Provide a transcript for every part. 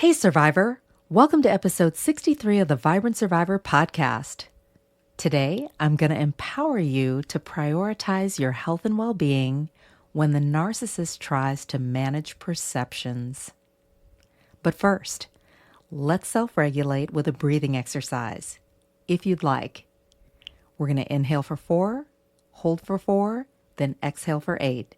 Hey, Survivor! Welcome to episode 63 of the Vibrant Survivor podcast. Today, I'm going to empower you to prioritize your health and well-being when the narcissist tries to manage perceptions. But first, let's self-regulate with a breathing exercise, if you'd like. We're going to inhale for 4, hold for 4, then exhale for 8.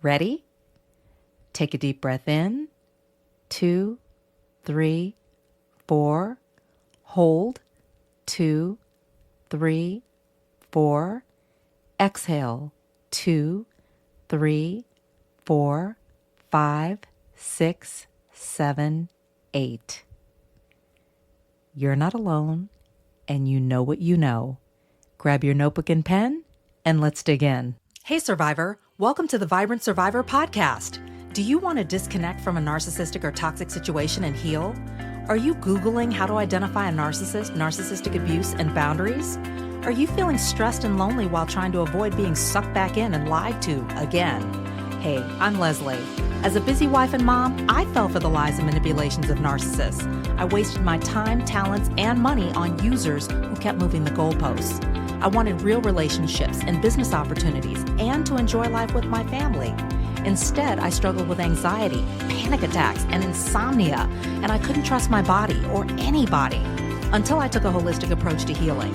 Ready? Take a deep breath in. 2, 3, 4, hold, 2, 3, 4, exhale, 2, 3, 4, 5, 6, 7, 8. You're not alone, and you know what you know. Grab your notebook and pen, and let's dig in. Hey, Survivor! Welcome to the Vibrant Survivor podcast. Do you want to disconnect from a narcissistic or toxic situation and heal? Are you Googling how to identify a narcissist, narcissistic abuse, and boundaries? Are you feeling stressed and lonely while trying to avoid being sucked back in and lied to again? Hey, I'm Lesley. As a busy wife and mom, I fell for the lies and manipulations of narcissists. I wasted my time, talents, and money on users who kept moving the goalposts. I wanted real relationships and business opportunities and to enjoy life with my family. Instead, I struggled with anxiety, panic attacks, and insomnia, and I couldn't trust my body or anybody until I took a holistic approach to healing.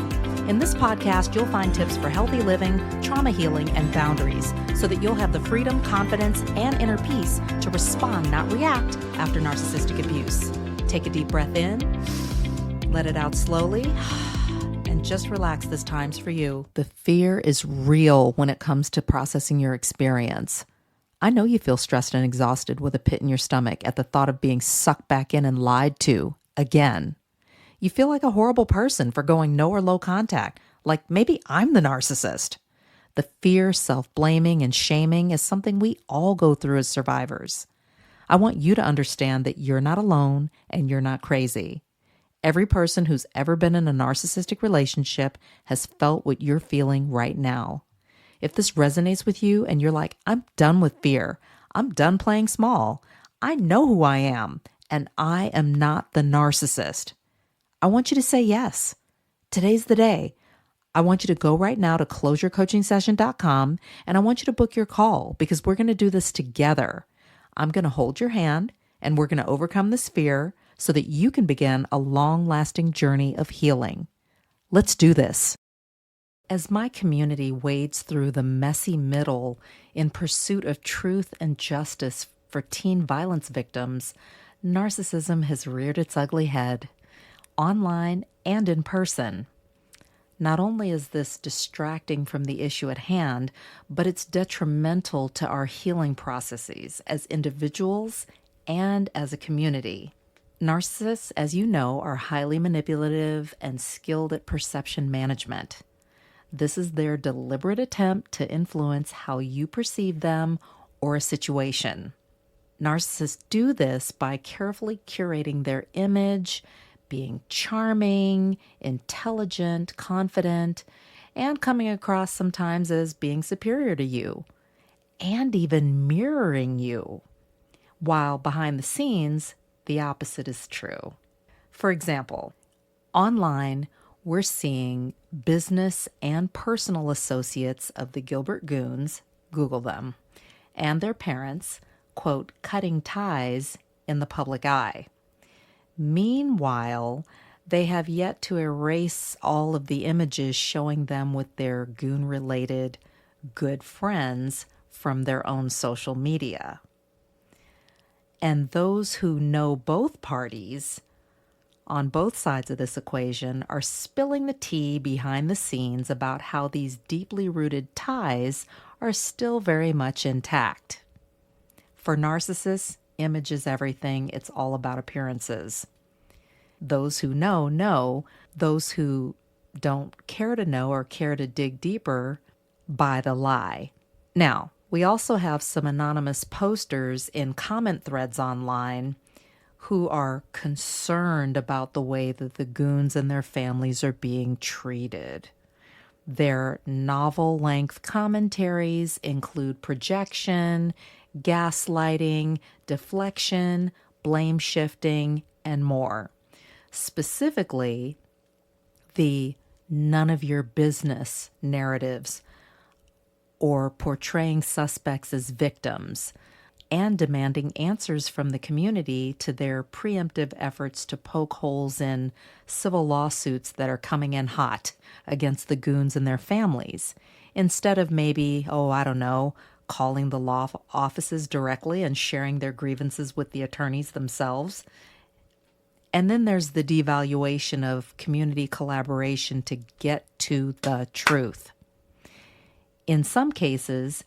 In this podcast, you'll find tips for healthy living, trauma healing, and boundaries so that you'll have the freedom, confidence, and inner peace to respond, not react, after narcissistic abuse. Take a deep breath in, let it out slowly, and just relax. This time's for you. The fear is real when it comes to processing your experience. I know you feel stressed and exhausted with a pit in your stomach at the thought of being sucked back in and lied to again. You feel like a horrible person for going no or low contact, like maybe I'm the narcissist. The fear, self-blaming, and shaming is something we all go through as survivors. I want you to understand that you're not alone and you're not crazy. Every person who's ever been in a narcissistic relationship has felt what you're feeling right now. If this resonates with you and you're like, I'm done with fear, I'm done playing small, I know who I am, and I am not the narcissist, I want you to say yes. Today's the day. I want you to go right now to closeyourcoachingsession.com and I want you to book your call because we're going to do this together. I'm going to hold your hand and we're going to overcome this fear so that you can begin a long-lasting journey of healing. Let's do this. As my community wades through the messy middle in pursuit of truth and justice for teen violence victims, narcissism has reared its ugly head, online and in person. Not only is this distracting from the issue at hand, but it's detrimental to our healing processes as individuals and as a community. Narcissists, as you know, are highly manipulative and skilled at perception management. This is their deliberate attempt to influence how you perceive them or a situation. Narcissists do this by carefully curating their image, being charming, intelligent, confident, and coming across sometimes as being superior to you, and even mirroring you, while behind the scenes, the opposite is true. For example, online, we're seeing business and personal associates of the Gilbert Goons, Google them, and their parents, quote, cutting ties in the public eye. Meanwhile, they have yet to erase all of the images showing them with their goon-related good friends from their own social media. And those who know both parties on both sides of this equation are spilling the tea behind the scenes about how these deeply rooted ties are still very much intact. For narcissists, image is everything. It's all about appearances. Those who know, know. Those who don't care to know or care to dig deeper buy the lie. Now, we also have some anonymous posters in comment threads online who are concerned about the way that the goons and their families are being treated. Their novel-length commentaries include projection, gaslighting, deflection, blame shifting, and more. Specifically, the none of your business narratives or portraying suspects as victims and demanding answers from the community to their preemptive efforts to poke holes in civil lawsuits that are coming in hot against the goons and their families, instead of maybe, calling the law offices directly and sharing their grievances with the attorneys themselves. And then there's the devaluation of community collaboration to get to the truth. In some cases,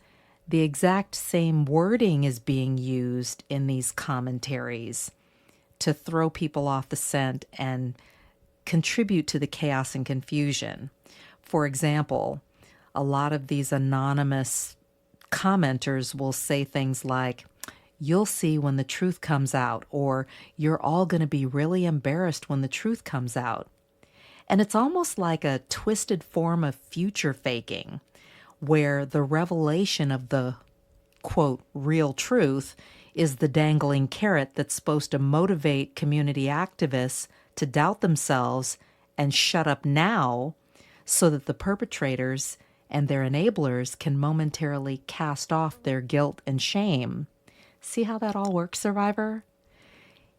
the exact same wording is being used in these commentaries to throw people off the scent and contribute to the chaos and confusion. For example, a lot of these anonymous commenters will say things like, "You'll see when the truth comes out," or "You're all going to be really embarrassed when the truth comes out." And it's almost like a twisted form of future faking, where the revelation of the, quote, real truth is the dangling carrot that's supposed to motivate community activists to doubt themselves and shut up now so that the perpetrators and their enablers can momentarily cast off their guilt and shame. See how that all works, survivor?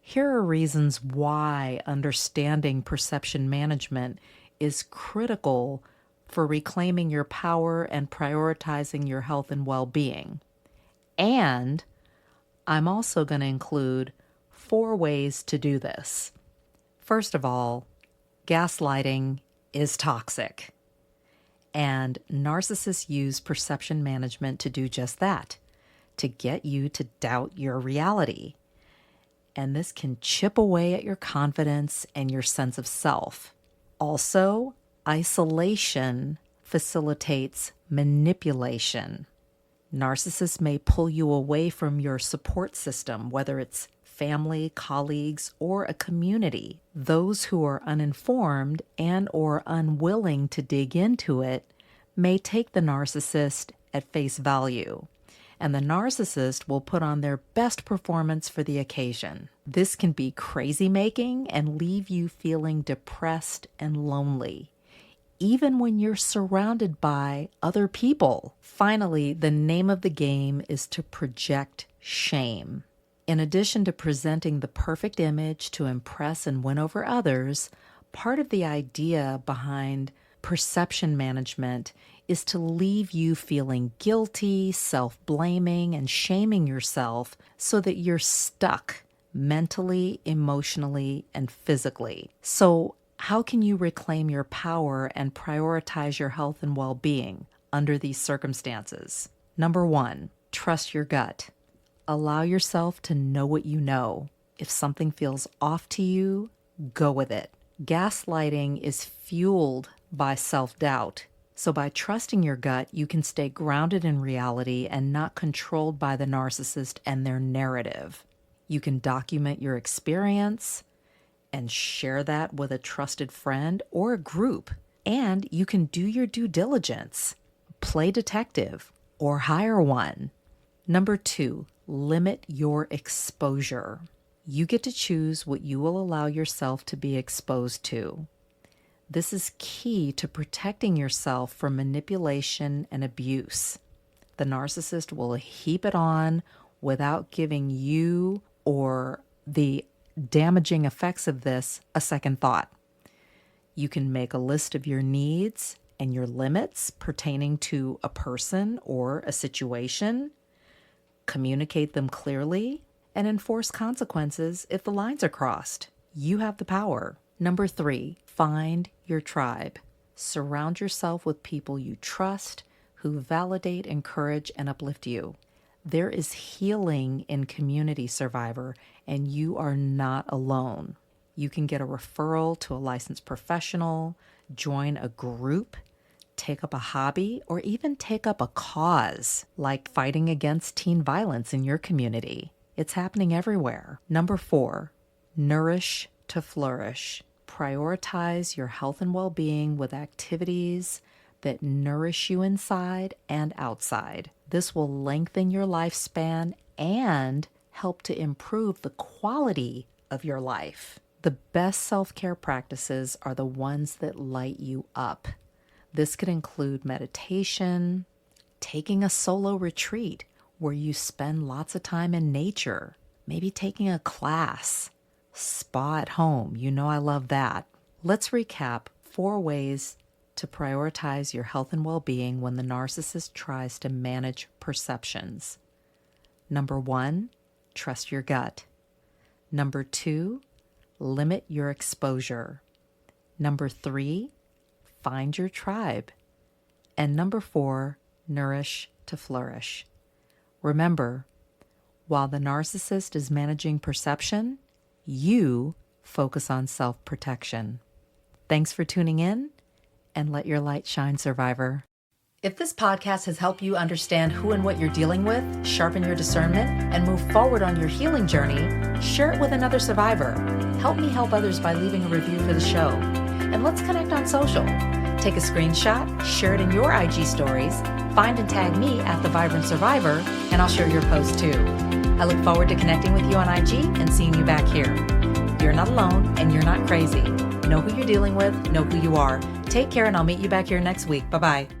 Here are reasons why understanding perception management is critical for reclaiming your power and prioritizing your health and well-being. And I'm also going to include 4 ways to do this. First of all, gaslighting is toxic. And narcissists use perception management to do just that, to get you to doubt your reality. And this can chip away at your confidence and your sense of self. Also, isolation facilitates manipulation. Narcissists may pull you away from your support system, whether it's family, colleagues, or a community. Those who are uninformed and or unwilling to dig into it may take the narcissist at face value, and the narcissist will put on their best performance for the occasion. This can be crazy-making and leave you feeling depressed and lonely, even when you're surrounded by other people. Finally, the name of the game is to project shame. In addition to presenting the perfect image to impress and win over others, part of the idea behind perception management is to leave you feeling guilty, self-blaming, and shaming yourself so that you're stuck mentally, emotionally, and physically. So how can you reclaim your power and prioritize your health and well-being under these circumstances? Number 1, trust your gut. Allow yourself to know what you know. If something feels off to you, go with it. Gaslighting is fueled by self-doubt. So by trusting your gut, you can stay grounded in reality and not controlled by the narcissist and their narrative. You can document your experience and share that with a trusted friend or a group. And you can do your due diligence, play detective, or hire one. Number 2, limit your exposure. You get to choose what you will allow yourself to be exposed to. This is key to protecting yourself from manipulation and abuse. The narcissist will heap it on without giving you or the damaging effects of this a second thought. You can make a list of your needs and your limits pertaining to a person or a situation, communicate them clearly, and enforce consequences if the lines are crossed. You have the power. Number 3, find your tribe. Surround yourself with people you trust who validate, encourage, and uplift you. There is healing in community, survivor, and you are not alone. You can get a referral to a licensed professional, join a group, take up a hobby, or even take up a cause, like fighting against teen violence in your community. It's happening everywhere. Number 4, nourish to flourish. Prioritize your health and well-being with activities that nourish you inside and outside. This will lengthen your lifespan and help to improve the quality of your life. The best self-care practices are the ones that light you up. This could include meditation, taking a solo retreat where you spend lots of time in nature, maybe taking a class, spa at home. You know I love that. Let's recap 4 ways to prioritize your health and well-being when the narcissist tries to manage perceptions. Number 1, trust your gut. Number 2, limit your exposure. Number 3, find your tribe. And number 4, nourish to flourish. Remember, while the narcissist is managing perception, you focus on self-protection. Thanks for tuning in, and let your light shine, survivor. If this podcast has helped you understand who and what you're dealing with, sharpen your discernment, and move forward on your healing journey, share it with another survivor. Help me help others by leaving a review for the show. And let's connect on social. Take a screenshot, share it in your IG stories, find and tag me at The Vibrant Survivor, and I'll share your post too. I look forward to connecting with you on IG and seeing you back here. You're not alone and you're not crazy. Know who you're dealing with, know who you are. Take care, and I'll meet you back here next week. Bye-bye.